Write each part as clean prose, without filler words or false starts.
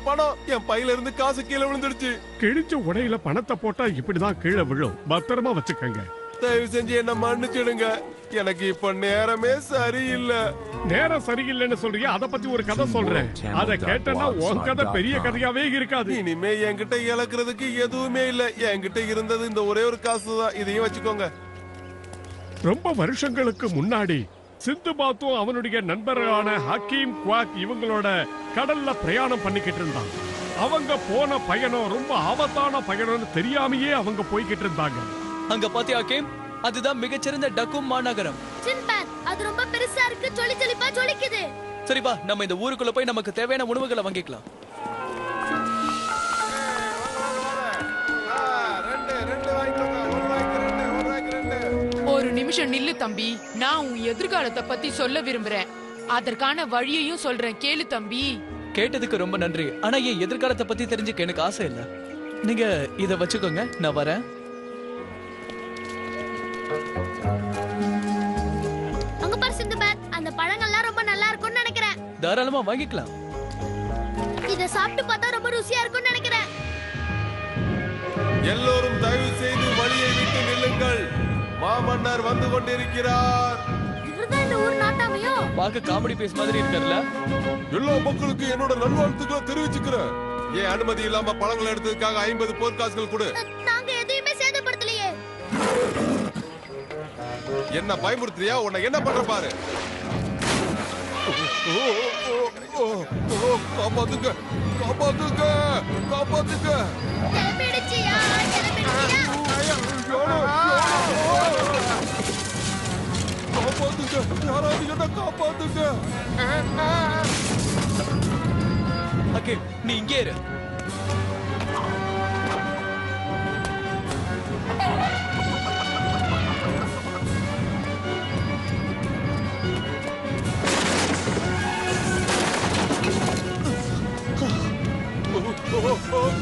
பணம் என் பையில இருந்து காசு கீழே விழுந்துடுச்சு. கிழிச்ச உடையில பணத்தை போட்டா இப்படிதான் கீழே விழும். பத்திரமா வச்சுக்கங்க. தயவு செஞ்சு என்ன மன்னிச்சிடுங்க. எனக்கு இப்ப நேரமே சரியில்லை. நேரம் சரியில்லைன்னு சொல்றியா? அத பத்தி ஒரு கதை சொல்றேன். அத கேட்டனா உன் கதை பெரிய கதையாவே இருக்காது. இனிமே என்கிட்ட இழக்கிறதுக்கு எதுவுமே இல்ல. என்கிட்ட இருந்தது இந்த ஒரே ஒரு காசு தான். இதையும் வச்சுக்கோங்க. ரொம்ப வருஷங்களுக்கு முன்னாடி சிந்துபாத்தும் அவனுடைய நண்பர்களான ஹக்கீம் குவாக் இவங்களோட கடல்ல பிரயாணம் பண்ணிக்கிட்டு இருந்தாங்க. அவங்க போன பயணம் ரொம்ப ஆபத்தான பயணம்னு தெரியாமையே அவங்க போய்கிட்டு இருந்தாங்க. அங்க பாத்தியா ஹக்கீம்? அதுதான் மிகச்சிறந்த டக்கும் மாநகரம். சின்பாத், அது ரொம்ப பெருசா இருக்கு. ஜொலிப்பா ஜொலிக்குது. சரி வா, நம்ம இந்த ஊருக்குள்ள போய் நமக்கு தேவையான உணவுகளை வாங்கிக்கலாம். ஒரு நிமிஷம் நில்லு தம்பி. நான் உன் எதிர்காலத்தை பத்தி சொல்ல விரும்புறேன். அதற்கான வழியையும் சொல்றேன், கேளு தம்பி. கேட்டதுக்கு ரொம்ப நன்றி. ஆனா என் எதிர்காலத்தை பத்தி தெரிஞ்சுக்க எனக்கு ஆசை இல்ல. நீங்க இத வச்சுக்கோங்க, நான் வரேன். அங்க பாரு சிந்துபாத், அந்த பழங்கள்லாம் ரொம்ப நல்லா இருக்கும்னு நினைக்கிறேன். தாராளமா வாங்கிக்கலாம். இத சாப்பிட்டு பார்த்தா ரொம்ப ருசியா இருக்கும்னு நினைக்கிறேன். எல்லோரும் தயவு செய்து வழியை விட்டு நில்லுங்கள். மாமன்னர் வந்து கொண்டிருக்கிறார். இவர்தான் இந்த ஊர் நாட்டாமையோ? பார்க்க காமெடி பேஸ் மாதிரி இருக்கார்ல. எல்லா மக்களுக்கும் என்னோட நல்வாழ்த்துக்களை தெரிவிச்சுக்கிறேன். ஏன் அனுமதி இல்லாம பழங்கள் எடுத்ததுக்காக 50 போர்க்காசுகள் கொடு. நாங்க எதையுமே சேதப்படுத்தலையே. என்ன பயமுறுத்துறியா? உன்னை என்ன பண்ற பாரு. காப்பாத்துங்க, காப்பாத்துங்க, காப்பாத்துங்க. கிளம்பிடுச்சியா, கிளம்பிடுச்சியா. காப்பாத்துங்க, யாராவது என்ன காப்பாத்துங்க. ஹக்கீம், நீ இங்கே இரு.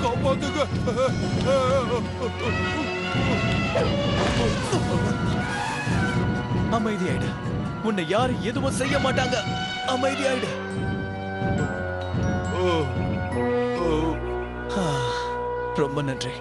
காப்பாத்துங்க. அமைதியாயிடு. உன்னை யாரும் எதுவும் செய்ய மாட்டாங்க. அமைதியாயிடு. ரொம்ப நன்றி.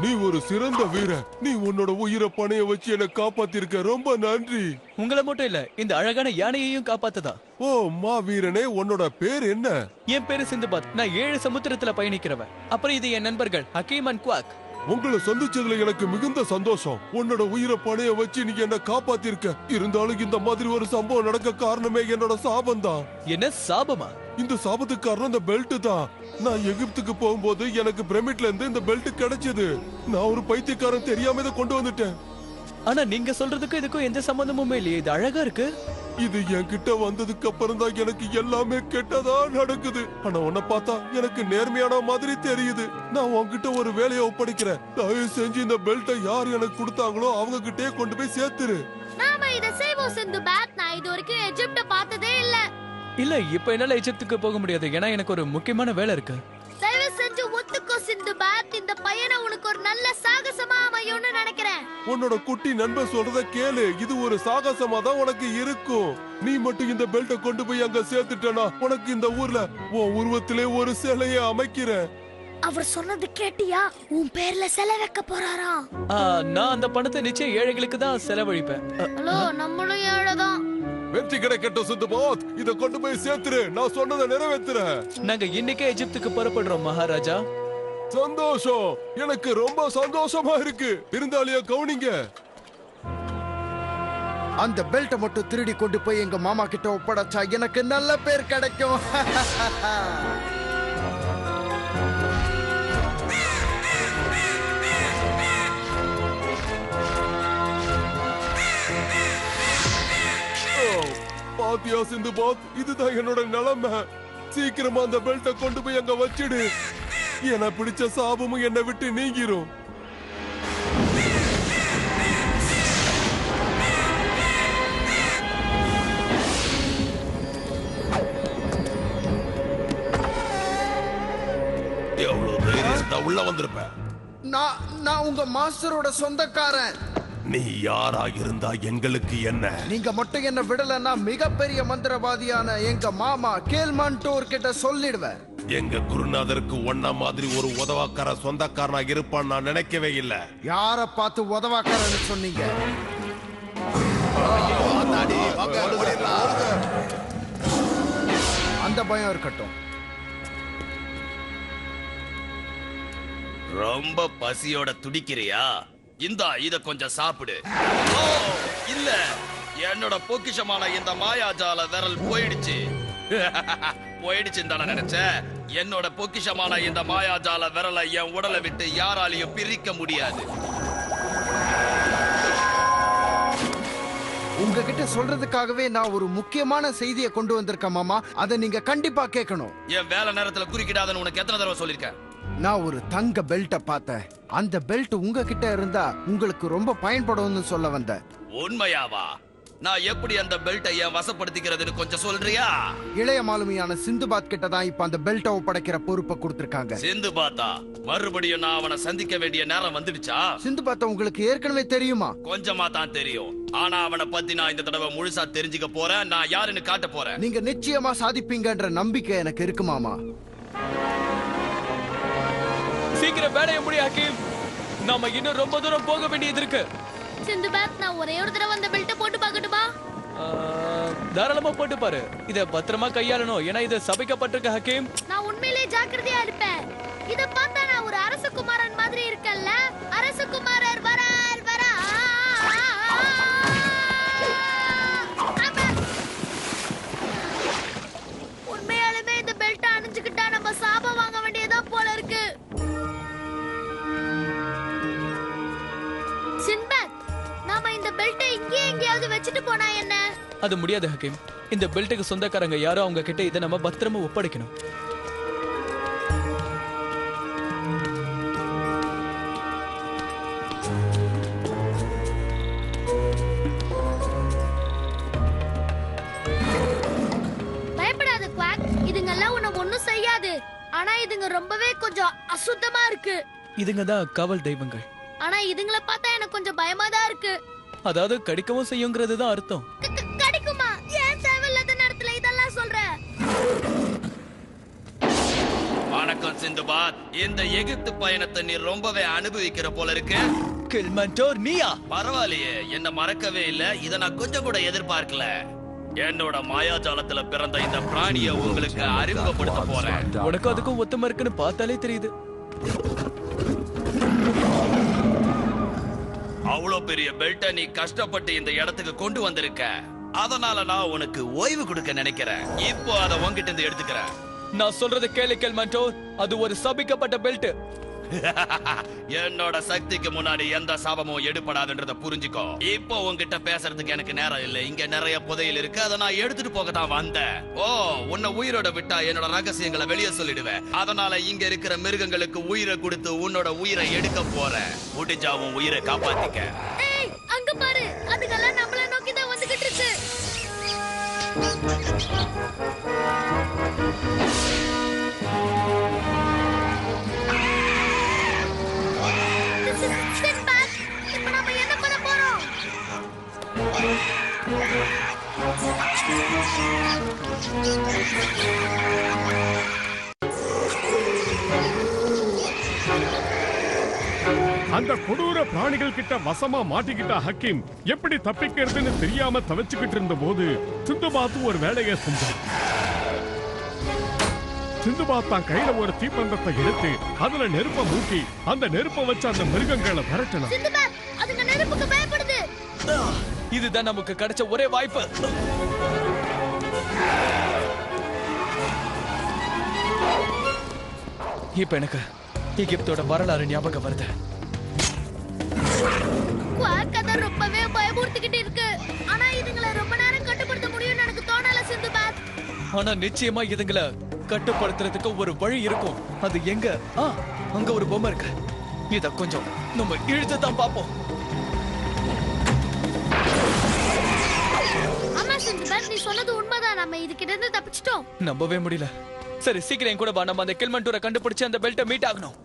நீ ஒரு சிறந்த வீரன். நீ உன்னோட உயிரை பணைய வச்சு என்ன காப்பாத்திருக்க. ரொம்ப நன்றி. உங்களை மட்டும் இல்ல, இந்த அழகான யானையையும் காப்பாத்ததா. ஓ மா வீரனே, உன்னோட பேர் என்ன? என் பேரு சிந்துபாத். நான் 7 சமுத்திரத்துல பயணிக்கிறவன். அப்புறம் இது என் நண்பர்கள் ஹக்கீம் அண்ட் குவாக். உங்களை சந்திச்சதுல எனக்கு மிகுந்த சந்தோஷம். உன்னோட உயிரை பணைய வச்சு நீங்க என்ன காப்பாத்திருக்க. இருந்தாலும் இந்த மாதிரி ஒரு சம்பவம் நடக்க காரணமே என்னோட சாபம் தான். என்ன சாபமா? இந்த சாபத்துக்கு காரணம் இந்த பெல்ட் தான். நான் எகிப்துக்கு போகும்போது எனக்கு பிரமிட்ல இருந்து இந்த பெல்ட் கிடைச்சது. நான் ஒரு பைத்தியக்காரன், தெரியாம இதை கொண்டு வந்துட்டேன். ஆனா நீங்க சொல்றதுக்கும் இதுக்கும் எந்த சம்பந்தமுமே இல்லையே. இது அழகா இருக்கு. இது என்கிட்ட வந்ததுக்கு அப்புறம் தான் எனக்கு எல்லாமே கெட்டதா நடக்குது. ஆனா உன்னை பார்த்தா எனக்கு நேர்மையான மாதிரி தெரியுது. நான் உன்கிட்ட ஒரு வேலையை ஒப்படைக்கிறேன். தயவு செஞ்சு இந்த பெல்ட்டை யார் எனக்கு கொடுத்தாங்களோ அவங்க கிட்டே கொண்டு போய் சேர்த்துரு. நாம இத செய்வோம் சிந்துபாத். நான் இது வரைக்கும் எஜிப்ட பார்த்ததே இல்ல. இல்ல, இப்ப என்னால எஜிப்துக்கு போக முடியாது. ஏன்னா எனக்கு ஒரு முக்கியமான வேலை இருக்கு. தயவு செஞ்சு ஒத்துக்கோ சிந்துபாத். இந்த பையனை உனக்கு ஒரு நல்ல சாகசமா அமையும்னு நினைக்கிறேன். உன்னோட குட்டி நண்பர் சொல்றத கேளு. இது ஒரு சாகசமா தான் உனக்கு இருக்கும். நீ மட்டும் இந்த பெல்ட்டை கொண்டு போய் அங்க சேர்த்துட்டனா உனக்கு இந்த ஊர்ல உன் உருவத்திலே ஒரு சிலையை அமைக்கிறேன். அவர் சொன்னது கேட்டியா? உன் பேர்ல சிலை வைக்க போறாராம். நான் அந்த பணத்தை நிச்சயம் ஏழைகளுக்கு தான் செலவழிப்பேன். ஹலோ, நம்மளும் ஏழைதான். வெற்றி கிடைக்கட்டும் சிந்துபாத். இத கொண்டு போய் சேர்த்துரு. நான் சொன்னதை நிறைவேத்துறேன். நாங்க இன்னைக்கே எஜிப்துக்கு புறப்படுறோம் மகாராஜா. சந்தோஷம். எனக்கு ரொம்ப சந்தோஷமா இருக்கு. விருந்தாளிய கவுனிங்க. அந்த பெல்ட்டை மட்டும் திருடி கொண்டு போய் எங்க மாமா கிட்ட ஒப்படைச்சா எனக்கு நல்ல பேர் கிடைக்கும். பாத்தியா சிந்துபாத், இதுதான் என்னோட நிலைமை. சீக்கிரமா அந்த பெல்ட்டை கொண்டு போய் அங்க வச்சிடு. என பிடிச்ச சாபமும் என்னை விட்டு நீங்கிரும். எவ்வளவு தைரியம் உள்ள வந்திருப்ப. நான் உங்க மாஸ்டரோட சொந்தக்காரன். நீ யாரா இருந்தா எங்களுக்கு என்ன? நீங்க மட்டும் என்ன விடலன்னா மிகப்பெரிய மந்திரவாதியான எங்க மாமா கேல்மான்டோர் கிட்ட சொல்லிடுவேன். எங்க குருநாதருக்கு ஒன்ன மாதிரி ஒரு உதவாக்கார சொந்தக்காரனா இருப்பான்னு நான் நினைக்கவே இல்லை. யார பார்த்து உதவாக்காரன்னு சொன்னீங்க? அந்த பயம் இருக்கட்டும். ரொம்ப பசியோட துடிக்கிறியா? இந்தா இத கொஞ்சம் சாப்பிடு. ஓ இல்ல, என்னோட பொக்கிஷமான இந்த மாயாஜால விரல் போயிடுச்சு. போயிடுச்சுன்னு தானே நினைச்ச? என்னோட பொக்கிஷமான இந்த மாயாஜால விரலை என் உடலை விட்டு யாராலையும் பிரிக்க முடியாது. உங்ககிட்ட சொல்றதுக்காகவே நான் ஒரு முக்கியமான செய்தியை கொண்டு வந்திருக்கேன் மாமா. அதை நீங்க கண்டிப்பா கேட்கணும். என் வேலை நேரத்துல குறுக்கிடாதன்னு உனக்கு எத்தனை தடவை சொல்லிருக்கேன்? நான் ஒரு தங்க பெல்ட்டை பார்த்தேன். அந்த பெல்ட் உங்ககிட்ட இருந்தா உங்களுக்கு ரொம்ப பயன்படும்னு சொல்ல வந்தேன். உண்மையாவா? நான் எப்படி அந்த பெல்ட்டை என் வசப்படுத்திக்கிறதுன்னு கொஞ்சம் சொல்றியா? இளைய மாலுமியான சிந்துபாத் கிட்ட தான் இப்ப அந்த பெல்ட்டை ஒப்படைக்கிற பொறுப்பை கொடுத்திருக்காங்க. சிந்துபாத்தா? மறுபடியும் நான் அவனை சந்திக்க வேண்டிய நேரம் வந்துடுச்சா? சிந்துபாத்த உங்களுக்கு ஏற்கனவே தெரியுமா? கொஞ்சமா தான் தெரியும். ஆனா அவனை பத்தி நான் இந்த தடவை முழுசா தெரிஞ்சுக்க போறேன். நான் யாருன்னு காட்ட போறேன். நீங்க நிச்சயமா சாதிப்பீங்கன்ற நம்பிக்கை எனக்கு இருக்கு மாமா. சீக்கிரம் வேலைய முடி ஹக்கீம். நாம இன்னும் ரொம்ப தூரம் போக வேண்டியது இருக்கு. சிந்துபாத், நான் ஒரே ஒரு தடவை அந்த பெல்ட்டை போட்டு பார்க்கட்டுமா? தாராளமா போட்டு பாரு. இத பத்திரமா கையாளணும், ஏன்னா இது சபிக்கப்பட்டிருக்கு ஹக்கீம். நான் உண்மையிலேயே ஜாக்கிரதையா இருப்பேன். இத பார்த்தா நான் ஒரு அரசகுமாரன் மாதிரி இருக்கேன்ல. அரசகுமாரர் வரார் வரா. உண்மையாலுமே இந்த பெல்ட்டை அணிஞ்சுக்கிட்டா நம்ம சாபம் வாங்க வேண்டியதா போல இருக்கு. சின்பாத், நாம இந்த பெல்ட்டை இங்கே எங்கேயாவது வச்சுட்டு போனா என்ன? அது முடியாது ஹக்கீம். இந்த பெல்ட்டுக்கு சொந்தக்காரங்க யாரோ, அவங்க கிட்ட இதை நம்ம பத்திரமா ஒப்படைக்கணும். பயப்படாத குவாக், இதுங்கெல்லாம் உன்னை ஒண்ணும் செய்யாது. ஆனா இதுங்க ரொம்பவே கொஞ்சம் அசுத்தமா இருக்கு. இதுங்க தான் காவல் தெய்வங்கள். ஆனா இதுங்கள பார்த்தா எனக்கு கொஞ்சம் பயமா தான் இருக்கு. அதாவது கடிக்கவும் செய்யுங்கிறது தான் அர்த்தம். கடிக்குமா? ஏன் தேவையில்லாத நேரத்துல இதெல்லாம் சொல்ற? வணக்கம் சிந்துபாத். இந்த எகிப்து பயணத்தை நீ ரொம்பவே அனுபவிக்கிற போல இருக்கு. கில்மண்டோர் நீயா? பரவாயில்லையே, என்ன மறக்கவே இல்ல. இத நான் கொஞ்சம் கூட எதிர்பார்க்கல. என்னோட மாயாஜாலத்துல பிறந்த இந்த பிராணிய உங்களுக்கு அறிமுகப்படுத்த போறேன். உனக்கு அதுக்கும் ஒத்துமை இருக்குன்னு பார்த்தாலே தெரியுது. அவ்வளவு பெரிய பெல்ட்டை நீ கஷ்டப்பட்டு இந்த இடத்துக்கு கொண்டு வந்திருக்க. அதனால நான் உனக்கு ஓய்வு கொடுக்க நினைக்கிறேன். இப்போ அதை உன்கிட்ட இருந்து எடுத்துக்கிறேன். நான் சொல்றது கேளு கில்மண்டோர், அது ஒரு சபிக்கப்பட்ட பெல்ட். என்னோட சக்திக்கு முன்னாடி எந்த சாபமும் எடுபடாதுன்றத புரிஞ்சுக்கோ. இப்போ உன்கிட்ட பேசுறதுக்கு எனக்கு நேரம் இல்லை. இங்க நிறைய புதையல் இருக்கு, அதை நான் எடுத்துட்டு போக தான் வந்தேன். ஓ, உன்னை உயிரோட விட்டா என்னோட ரகசியங்களை வெளியே சொல்லிடுவேன். அதனால இங்க இருக்கிற மிருகங்களுக்கு உயிரை கொடுத்து உன்னோட உயிரை எடுக்க போறேன். முடிஞ்சா உன் உயிரை காப்பாத்திக்க. ஏய், அங்க பாரு, அதுங்கெல்லாம் நம்மள நோக்கி தான் வந்துகிட்டு இருக்கு. சின்பாத், இப்ப நாம என்ன பண்ண போறோம்? அந்த கொடூர பிராணிகள் கிட்ட வசமா மாட்டிக்கிட்ட ஹக்கீம் எப்படி தப்பிக்கிறதுன்னு தெரியாம தவிச்சுக்கிட்டு இருந்த போது சிந்துபாத் ஒரு வேலையை செஞ்சான். சிந்துபாத் தான் கையில ஒரு தீப்பந்தத்தை எடுத்து அதுல நெருப்ப மூட்டி அந்த நெருப்ப வச்சு அந்த மிருகங்களை விரட்டினான். சிந்துபாத், அதுங்க நெருப்புக்கு பயப்படுது. இதுதான் நமக்கு கிடைச்ச ஒரே வாய்ப்பு. இப்ப எனக்கு எகிப்தோட வரலாறு ஞாபகம் வருது. குவாக் அதை ரொம்பவே பயமுறுத்திக்கிட்டு இருக்கு. ஆனா இதுங்களை ரொம்ப நேரம் கட்டுப்படுத்த முடியும்னு எனக்கு தோணல சிந்துபாத். ஆனா நிச்சயமா இதுங்களை கட்டுப்படுத்துறதுக்கு ஒரு வழி இருக்கும். அது எங்க? அங்க ஒரு பொம்மை இருக்கு. இத கொஞ்சம் நம்ம இழுத்து தான் பாப்போம். ஆமா சிந்துபாத், நீ சொன்னது உண்மைதான். நம்ம இதுகிட்ட இருந்து தப்பிச்சிட்டோம். நம்பவே முடியல. சரி, சீக்கிரம் என் கூட வா. நம்ம அந்த கில்மண்டூரை கண்டுபிடிச்சு அந்த பெல்ட்டை மீட் ஆகணும்.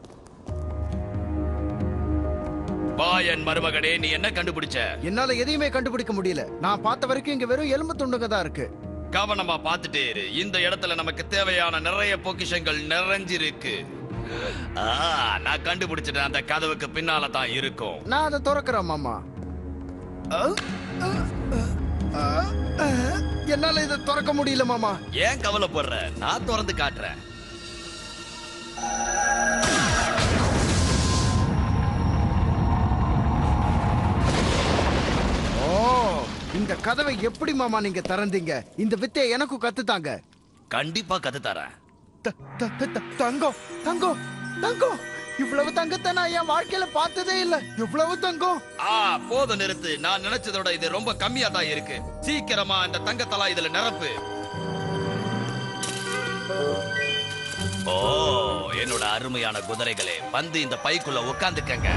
வா என் மருமகனே, நீ என்ன கண்டுபிடிச்ச? என்னால எதையுமே கண்டுபிடிக்க முடியல. நான் பார்த்த வரைக்கும் இங்க வெறும் எலும்பு துண்டுங்க தான் இருக்கு. கவனமா பாத்துட்டே இரு. இந்த இடத்துல நமக்கு தேவையான நிறைய பொக்கிஷங்கள் நிறைஞ்சிருக்கு. நான் கண்டுபிடிச்சிட்டேன். அந்த கதவுக்கு பின்னால தான் இருக்கும். நான் அதை திறக்கிறேன் மாமா. என்னால இதை திறக்க முடியல மாமா. ஏன் கவலைப்படுற? நான் திறந்து காட்டுறேன். இந்த கதவை எப்படி மாமா நீங்க திறந்தீங்க? இந்த வித்தை எனக்கும் கத்துத்தாங்க. கண்டிப்பா கத்து தரேன். தங்கம் தங்கம் தங்கம், இவ்வளவு தங்கத்தை நான் என் வாழ்க்கையில பார்த்ததே இல்ல. இவ்வளவு தங்கம். போதும் நிறுத்து. நான் நினைச்சதோட இது ரொம்ப கம்மியா தான் இருக்கு. சீக்கிரமா இந்த தங்கத்தெல்லாம் இதுல நிரப்பு. என்னோட அருமையான குதிரைகளே, வந்து இந்த பைக்குள்ள உட்காந்துக்கங்க.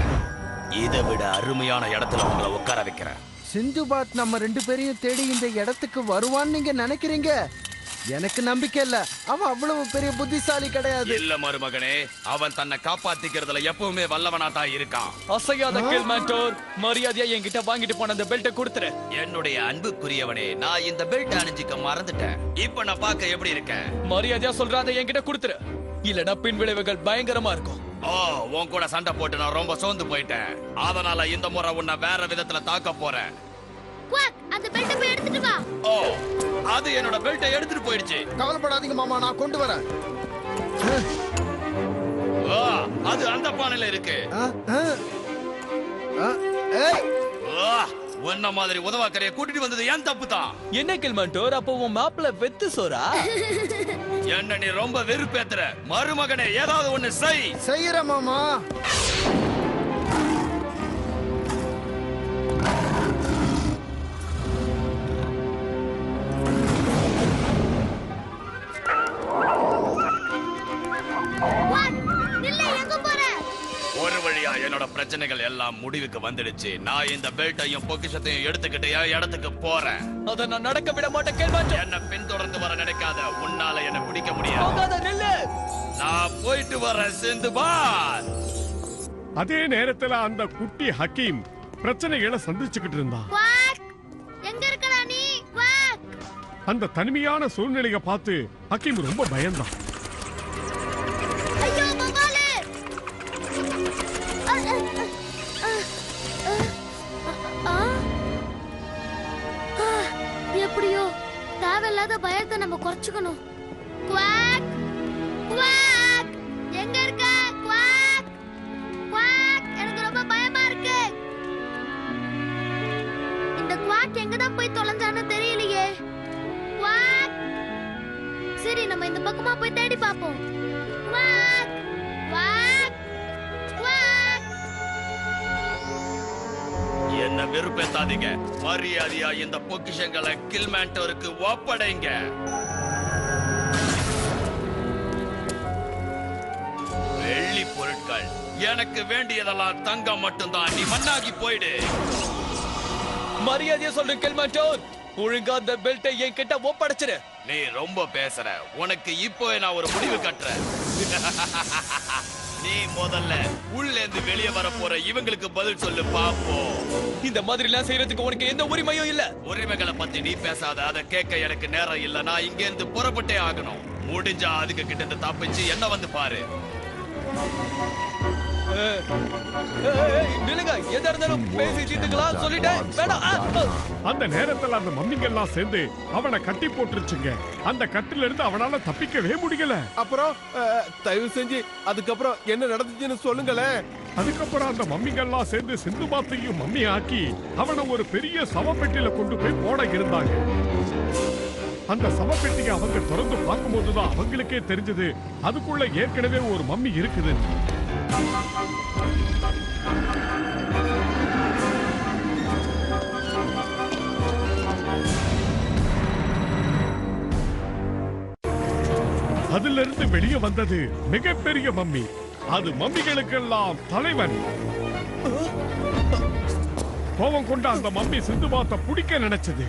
இதை விட அருமையான இடத்துல உங்களை உட்கார வைக்கிறேன். சிந்துபாத் நம்ம 2 பேரையும் தேடி இந்த இடத்துக்கு வருவான்னு நீங்க நினைக்கிறீங்க? எனக்கு நம்பிக்கை இல்ல. அவன் அவ்வளவு பெரிய புத்திசாலி கிடையாது. இல்ல மருமகனே, அவன் தன்னை காப்பாத்திக்கிறதுல எப்பவுமே வல்லவனா தான் இருக்கான். அசையாத கில்மேண்டோர், மரியாதையா என்கிட்ட வாங்கிட்டு போன அந்த பெல்ட்டை கொடுத்துரு. என்னுடைய அன்புக்குரியவனே, நான் இந்த பெல்ட் அணிஞ்சிக்க மறந்துட்டேன். இப்ப நான் பார்க்க எப்படி இருக்கேன்? மரியாதையா சொல்றாத என்கிட்ட கொடுத்துரு, இல்லனா பின் விளைவுகள் பயங்கரமா இருக்கும். உன் கூட சண்டை போட்டு நான் ரொம்ப சோர்ந்து போயிட்டேன். அதனால இந்த முறை உன்னை வேற விதத்துல தாக்க போறேன். அந்த பெல்ட்டை போய் எடுத்துட்டு வா. அது என்னோட பெல்ட்டை எடுத்துட்டு போயிடுச்சு. கவலைப்படாதீங்க மாமா, நான் கொண்டு வரேன். அது அந்த பானையில இருக்கு. உன்ன மாதிரி உதவாக்கரைய கூட்டிட்டு வந்தது ஏன் தப்பு தான். என்ன கில்மேண்டோர், அப்போ உன் மாப்பிள்ள வெத்து சோறா? என்ன நீ ரொம்ப வெறுப்பேத்துற. மருமகனே, ஏதாவது ஒண்ணு செய்யற மாமா. ஒரு வழியா என்னோட பிரச்சனைகள் எல்லாம் முடிவுக்கு வந்துடுச்சு. நான் இந்த பெல்ட்டையும் பொக்கிஷத்தையும் எடுத்துக்கிட்டு என் இடத்துக்கு போறேன். அத நான் நடக்க விட மாட்டேன் கில்மேண்டோர். என்ன பின்தொடர்ந்து வர நினைக்காத. உன்னால என்ன பிடிக்க முடியாது. நான் போயிட்டு வரேன் சிந்துபாத். அதே நேரத்துல அந்த குட்டி ஹக்கீம் பிரச்சனைகளை சந்திச்சுக்கிட்டு இருந்தான். எங்க இருக்கடா நீ? அந்த தனிமையான சூழ்நிலையை பார்த்து ஹக்கீம் ரொம்ப பயந்தான். ஐயோ மகாலே! எப்படியோ தேவையில்லாத பயத்தை நம்ம குறைச்சுக்கணும். குவாக் குவாக், எங்க இருக்க? குவாக் குவாக், எனக்கு ரொம்ப பயமா இருக்கு. இந்த குவாக் எங்கதான் போய் தொலைஞ்சான்னு தெரியலையே. குவாக். சரி, நம்ம இந்த பக்கமா போய் தேடி பாப்போம். Quack quack quack. என்ன வெறுப்பேத்தாதீங்க. மரியாதையா இந்த பொக்கிஷங்களை கில்மேண்டோருக்கு ஒப்படைங்க. வெள்ளி பொருட்கள் எனக்கு வேண்டியதெல்லாம் தங்கம் மட்டும்தான். நீ மண்ணாகி போயிடு. மரியாதையா சொல்ற கில்மேண்டோர், ஒழுங்கா அந்த பெல்ட்டை என்கிட்ட ஒப்படைச்சிரு. நீ ரொம்ப பேசுற. உனக்கு இப்போ நான் ஒரு முடிவு கட்டுறேன். நீ முதல்ல உள்ள இருந்து வெளியே வர போற இவங்களுக்கு பதில் சொல்லு பாப்போம். இந்த மாதிரி எல்லாம் செய்யறதுக்கு உனக்கு எந்த உரிமையும் இல்ல. உரிமைகளை பத்தி நீ பேசாத. அதை கேட்க எனக்கு நேரம் இல்ல. நான் இங்க இருந்து புறப்பட்டே ஆகணும். முடிஞ்சா அதுக்கு கிட்ட இருந்து தப்பிச்சு என்ன வந்து பாரு. நிலுங்க, எதா இருந்தாலும் பேசி தீர்த்துக்கலாம் சொல்லிட்டேன். வேணாம். அந்த நேரத்துல அந்த மம்மிங்கெல்லாம் சேர்ந்து அவனை கட்டி போட்டுருச்சுங்க. அந்த கட்டில இருந்து அவனால தப்பிக்கவே முடியல. அப்புறம் தயவு செஞ்சு அதுக்கப்புறம் என்ன நடந்துச்சுன்னு சொல்லுங்களேன். அதுக்கப்புறம் அந்த மம்மிங்கெல்லாம் சேர்ந்து சிந்துபாத்தையும் மம்மி ஆக்கி அவனை ஒரு பெரிய சவப்பெட்டியில கொண்டு போய் போட இருந்தாங்க. அந்த சவப்பெட்டியை அவங்க திறந்து பார்க்கும்போதுதான் அவங்களுக்கே தெரிஞ்சது அதுக்குள்ள ஏற்கனவே ஒரு மம்மி இருக்குது. அதிலிருந்து வெளியே வந்தது மிகப்பெரிய மம்மி. அது மம்மிகளுக்கெல்லாம் தலைவன். கோபம் கொண்ட அந்த மம்மி சிந்துபாத்தை பிடிக்க நினைச்சது.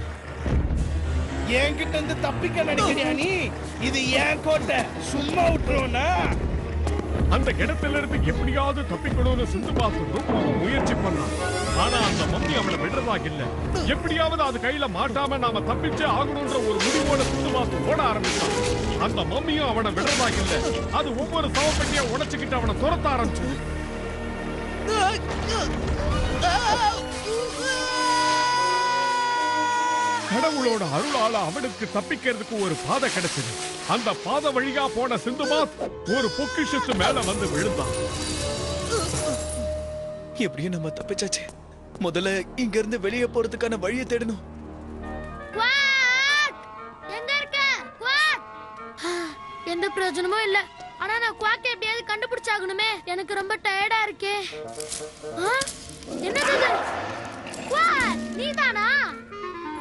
என்கிட்ட இருந்து தப்பிக்க நினைக்கிறியா நீ? இது ஏன் கோட்டை, சும்மா விட்டுருவோனா? அந்த இடத்துல இருந்து எப்படியாவது தப்பிக்கணும்னு சிந்துபாத் ரொம்ப முயற்சி பண்ணான். ஆனா அந்த மம்மி அவளை விடுறதாக இல்ல. எப்படியாவது அது கையில மாட்டாம நாம தப்பிச்சே ஆகணும்ன்ற ஒரு முடிவோட சிந்துபாத் ஓட ஆரம்பிச்சான். அந்த மம்மியும் அவனை விடுறதாக இல்ல. அது ஒவ்வொரு சவப்பெட்டியா உடைச்சுக்கிட்டு அவனை துரத்த ஆரம்பிச்சது. கடவுளோட அருளால அவனுக்கு தப்பிக்கிறதுக்கு ஒரு பாதை கிடைச்சது. அந்த பாதை வழியா போன சிந்துபாத் ஒரு பொக்கிஷத்து மேல வந்து விழுந்தான். எப்படியும் நம்ம தப்பிச்சாச்சு. முதல்ல இங்க இருந்து வெளியே போறதுக்கான வழியை தேடணும். எங்க இருக்க? எந்த பிரயோஜனமும் இல்ல. ஆனா நான் குவாக்க எப்படியாவது கண்டுபிடிச்சாகணுமே. எனக்கு ரொம்ப டயர்டா இருக்கே. என்னது இது? குவாக், நீதானா?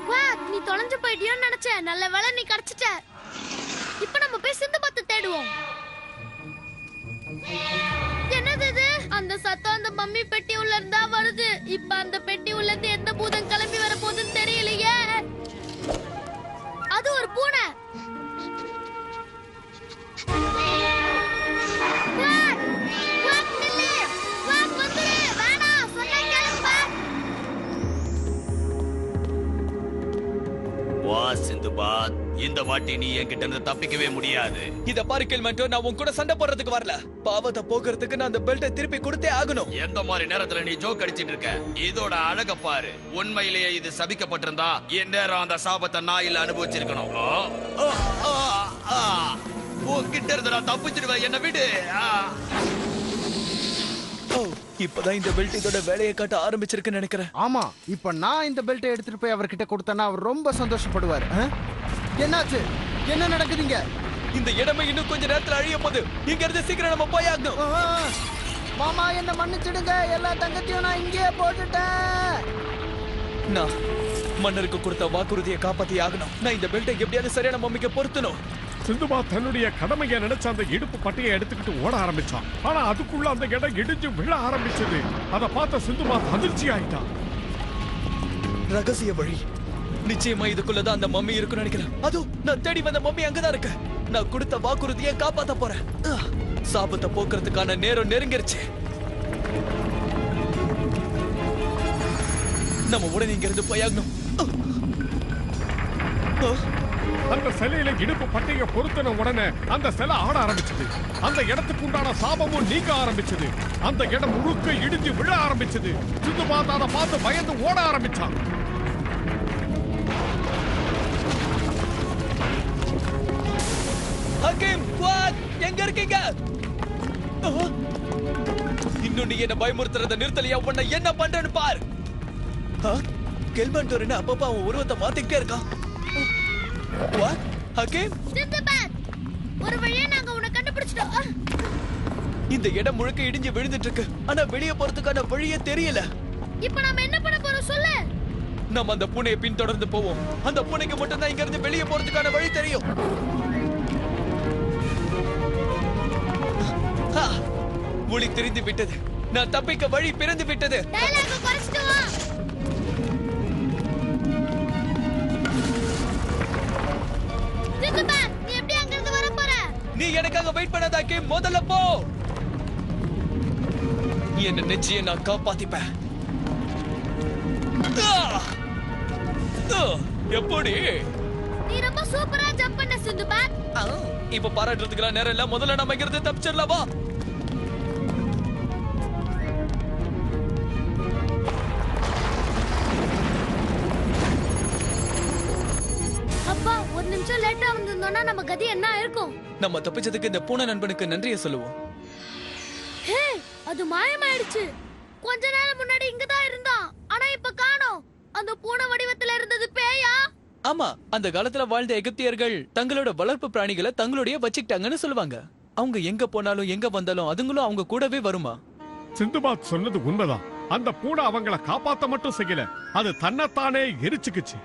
குவாக், நீ தொலைஞ்சு போயிட்டியோன்னு நினைச்சேன். நல்ல வேளை நீ கிடைச்சிட்ட. இப்ப நம்ம போய் சிந்துபாத்தை தேடுவோம். என்னது இது? அந்த சத்தம் அந்த மம்மி பெட்டி உள்ள இருந்தா வருது. இப்ப அந்த பெட்டி உள்ள இருந்து எந்த பூதம் கிளம்பி வர போகுதுன்னு தெரியலையே. அது ஒரு பூனை. வா சிந்துபாத், இந்த வாட்டி நீ என்கிட்ட இருந்து தப்பிக்கவே முடியாது. இத பாரு கெல்மெண்டோ, நான் உன் கூட சண்டை போடுறதுக்கு வரல. பாவத்தை போக்குறதுக்கு நான் அந்த பெல்ட்டை திருப்பி கொடுத்தே ஆகணும். எந்த மாதிரி நேரத்துல நீ ஜோக் அடிச்சிட்டு இருக்க? இதோட அழக பாரு. உண்மையிலேயே இது சபிக்கப்பட்டிருந்தா இந்நேரம் அந்த சாபத்தை நான் இல்ல அனுபவிச்சிருக்கணும். உன்கிட்ட இருந்து நான் தப்பிச்சிடுவேன், என்ன விடு. இப்பதான் இந்த பெல்ட் இதோட வேலையை காட்ட ஆரம்பிச்சிருக்குன்னு நினைக்கிறேன். ஆமா, இப்ப நான் இந்த பெல்ட்டை எடுத்துட்டு போய் அவர்கிட்ட கொடுத்தேன்னா அவர் ரொம்ப சந்தோஷப்படுவார். என்னாச்சு? என்ன நடக்குதுங்க? இந்த இடமே இன்னும் கொஞ்ச நேரத்துல அழிய போகுது. இங்க இருந்து சீக்கிரம் நம்ம போய் ஆகணும். மாமா, என்ன மன்னிச்சிடுங்க. எல்லா தங்கத்தையும் நான் இங்கேயே போட்டுட்டேன். நான் மன்னருக்கு கொடுத்த வாக்குறுதியை காப்பாத்தி ஆகணும். நான் இந்த பெல்ட்டை எப்படியாவது சரியான மம்மிக்கு பொருத்தணும். சிந்துபாத் தன்னுடைய கடமையை நினைச்ச அந்த இடுப்பு பட்டையை எடுத்துக்கிட்டு ஓட ஆரம்பிச்சான். ஆனா அதுக்குள்ள அந்த இடம் இடிஞ்சு விழ ஆரம்பிச்சது. அதை பார்த்த சிந்துபாத் அதிர்ச்சி ஆயிட்டான். ரகசிய வழி. நிச்சயமா இதுக்குள்ளதான் அந்த மம்மி இருக்குன்னு நினைக்கிறேன். அது நான் தேடி வந்த மம்மி அங்கதான் இருக்கு. நான் கொடுத்த வாக்குறுதியை காப்பாத்த போறேன். சாபத்தை போக்குறதுக்கான நேரம் நெருங்கிருச்சு. நம்ம உடனே இங்க இருந்து போயாகணும். அந்த சிலையில இடுப்பு பட்டையை பொருத்தின உடனே அந்த சிலை ஆட ஆரம்பிச்சது. அந்த இடத்துக்கு உண்டான சாபமும் நீங்க ஆரம்பிச்சது. அந்த இடம் முழுக்க இடிஞ்சு விழ ஆரம்பிச்சது. சிந்துபாத் அதை பார்த்து பயந்து ஓட ஆரம்பிச்சான். ஹக்கீம், குவாக், எங்க இருக்கீங்க? இன்னும் நீ என்ன பயமுறுத்துறத நிறுத்தலையா? உன்னை என்ன பண்றேன்னு பார். கெல்மெண்டோ என்ன அப்பப்ப அவன் உருவத்தை மாத்திக்கிட்டே இருக்கான். குவாக், ஹக்கீம், சிந்துபாத், ஒரு வழியா நாங்க உன்னை கண்டுபிடிச்சிட்டோம். இந்த இடம் முழுக்க இடிஞ்சு விழுந்துட்டு இருக்கு. ஆனா வெளியே போறதுக்கான வழியே தெரியல. இப்ப நாம என்ன பண்ண போறோம் சொல்லு? நம்ம அந்த பூனையை பின்தொடர்ந்து போவோம். அந்த பூனைக்கு மட்டும் தான் இங்க இருந்து வெளியே போறதுக்கான வழி தெரியும். ஒளி தெரிந்து விட்டது. நான் தப்பிக்க வழி பிறந்து விட்டது. டயலாக குறைச்சிட்டு வா. சிந்துபாத், நீ எப்படி அங்க இருந்து வர போற? நீ எனக்காக வெயிட் பண்ணாதாக்கே, முதல்ல போ. என்ன நிச்சயம் நான் காப்பாத்திப்பேன். எப்படி? நீ ரொம்ப சூப்பரா ஜம்ப் பண்ண சிந்துபாத். இப்ப பாராட்டுறதுக்குலாம் நேரம் இல்ல. முதல்ல நம்ம இங்க இருந்து தப்பிச்சிடலாம். வா. அப்பா, ஒரு நிமிஷம் லேட்டா வந்திருந்தோம்னா நம்ம கதி என்ன இருக்கும்? நம்ம தப்பிச்சதுக்கு இந்த பூனை நண்பனுக்கு நன்றியை சொல்லுவோம். ஹே, அது மாயமாயிடுச்சு. கொஞ்ச நேரம் முன்னாடி இங்கதான் இருந்தான். ஆனா இப்ப காணோம். அந்த பூனை வடிவத்துல இருந்தது பேயா? ஆமா, அந்த காலத்துல வாழ்ந்த எகிப்தியர்கள் தங்களோட வளர்ப்பு பிராணிகளை தங்களுடைய வச்சுக்கிட்டாங்கன்னு சொல்லுவாங்க. அவங்க எங்க போனாலும் எங்க வந்தாலும் அதுங்களும் அவங்க கூடவே வருமா? சிந்துபாத் சொன்னது உண்மைதான். அந்த பூனை அவங்கள காப்பாத்த மட்டும் செய்யல, அது தன்னைத்தானே எரிச்சுக்குச்சு.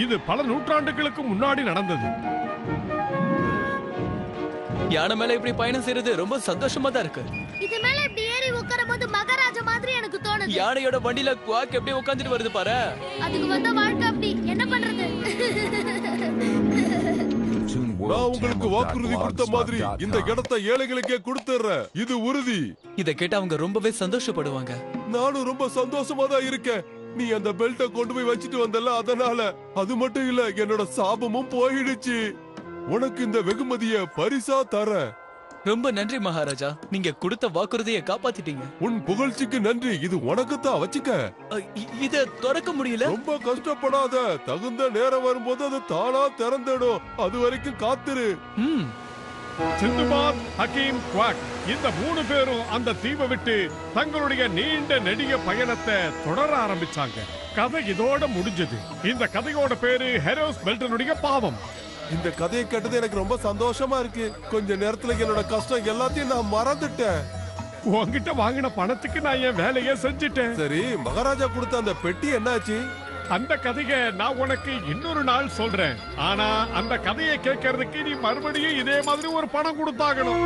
இது பல நூற்றாண்டுகளுக்கு முன்னாடி நடந்தது. யானை மேல இப்படி பயணம் செய்யறது ரொம்ப சந்தோஷமா தான் இருக்கு. இது மேல இப்படி ஏறி உட்காரும்போது மகாராஜா மாதிரி எனக்கு தோணுது. யானையோட வண்டியில குவாக் எப்படி உட்கார்ந்துட்டு வருது பாரு. அதுக்கு வந்த வாழ்க்கை அப்படி. என்ன பண்றது? நான் உங்களுக்கு வாக்குறுதி கொடுத்த மாதிரி இந்த இடத்தை ஏழைகளுக்கே கொடுத்துறேன். இது உறுதி. இத கேட்டு அவங்க ரொம்பவே சந்தோஷப்படுவாங்க. நானும் ரொம்ப சந்தோஷமா தான் இருக்கேன். நீ அந்த பெல்ட்டை கொண்டு போய் வச்சுட்டு வந்தல, அதனால. அது மட்டும் இல்ல, என்னோட சாபமும் போயிடுச்சு. உனக்கு இந்த வெகுமதிய பரிசா தரேன். ரொம்ப நன்றி மகாராஜா, நீங்க கொடுத்த வாக்குறுதியை காப்பாத்திட்டீங்க. உன் புகழ்ச்சிக்கு நன்றி. இது உனக்கு தான், வச்சுக்க. இத திறக்க முடியல. ரொம்ப கஷ்டப்படாத. தகுந்த நேரம் வரும்போது அது தானா திறந்துடும். அது வரைக்கும் காத்துரு. சிந்துபாத், ஹக்கீம், குவாக் இந்த 3 பேரும் அந்த தீவை விட்டு தங்களுடைய நீண்ட நெடிய பயணத்தை தொடர ஆரம்பிச்சாங்க. கதை இதோட முடிஞ்சது. இந்த கதையோட பேரு ஹெரோஸ் பெல்டனுடைய பாவம். இந்த கதையை கேட்டது எனக்கு ரொம்ப சந்தோஷமா இருக்கு. கொஞ்ச நேரத்துல என்னோட கஷ்டம் எல்லாத்தையும் நான் மறந்துட்டேன். உன்கிட்ட வாங்கின பணத்துக்கு நான் என் வேலையை செஞ்சுட்டேன். சரி, மகாராஜா கொடுத்த அந்த பெட்டி என்னாச்சு? அந்த கதையை நான் உனக்கு இன்னொரு நாள் சொல்றேன். ஆனா அந்த கதையை கேட்கறதுக்கு நீ மறுபடியும் இதே மாதிரி ஒரு பணம் கொடுத்தாகணும்.